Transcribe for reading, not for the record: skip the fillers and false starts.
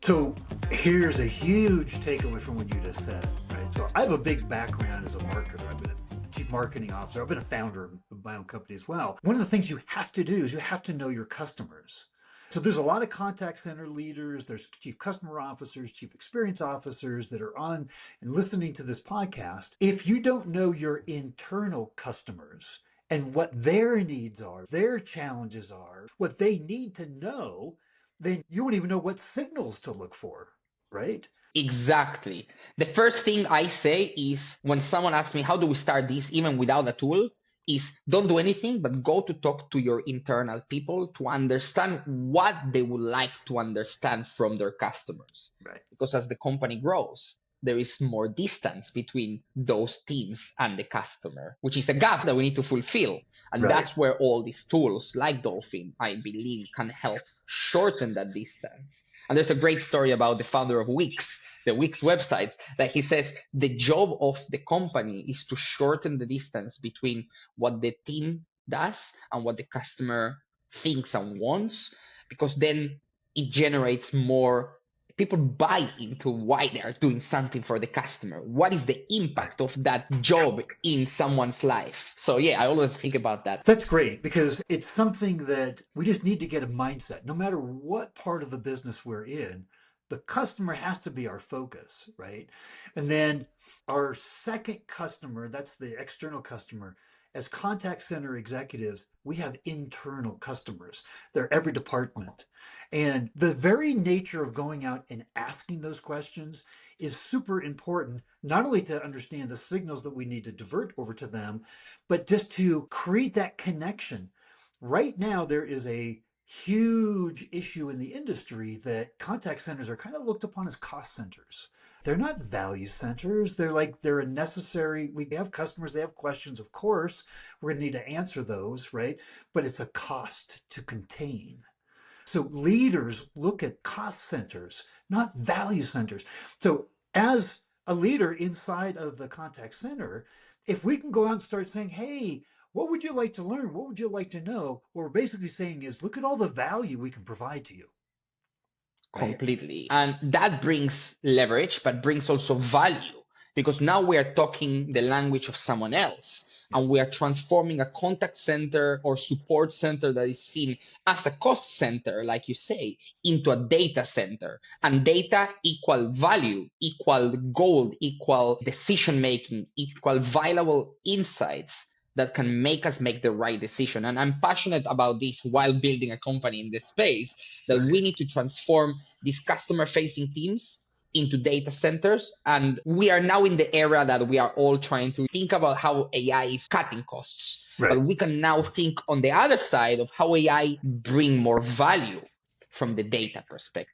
So here's a huge takeaway from what you just said, right? So I have a big background as a marketer. I've been a chief marketing officer. I've been a founder of my own company as well. One of the things you have to do is you have to know your customers. So there's a lot of contact center leaders, there's chief customer officers, chief experience officers that are on and listening to this podcast. If you don't know your internal customers and what their needs are, their challenges are, what they need to know, then you won't even know what signals to look for, right? Exactly. The first thing I say is when someone asks me, how do we start this, even without a tool, is don't do anything, but go to talk to your internal people to understand what they would like to understand from their customers. Right. Because as the company grows, there is more distance between those teams and the customer, which is a gap that we need to fulfill. And Right. that's where all these tools like Dolphin, I believe, can help shorten that distance. And there's a great story about the founder of Wix, the Wix websites, that he says the job of the company is to shorten the distance between what the team does and what the customer thinks and wants, because then it generates more people buy into why they are doing something for the customer. What is the impact of that job in someone's life? So yeah, I always think about that. That's great because it's something that we just need to get a mindset. No matter what part of the business we're in, the customer has to be our focus, right? And then our second customer, that's the external customer. As contact center executives, we have internal customers. They're every department. And the very nature of going out and asking those questions is super important, not only to understand the signals that we need to divert over to them, but just to create that connection. Right now, there is a huge issue in the industry that contact centers are kind of looked upon as cost centers. They're not value centers. They're a necessary. We have customers, they have questions, of course. We're going to need to answer those, right? But it's a cost to contain. So leaders look at cost centers, not value centers. So as a leader inside of the contact center, if we can go out and start saying, hey, what would you like to learn? What would you like to know? What we're basically saying is, look at all the value we can provide to you. Right? Completely. And that brings leverage, but brings also value, because now we are talking the language of someone else. And we are transforming a contact center or support center that is seen as a cost center, like you say, into a data center. And data equal value, equal gold, equal decision-making, equal valuable insights that can make us make the right decision. And I'm passionate about this while building a company in this space, that we need to transform these customer-facing teams into data centers. And we are now in the era that we are all trying to think about how AI is cutting costs. Right. But we can now think on the other side of how AI bring more value from the data perspective.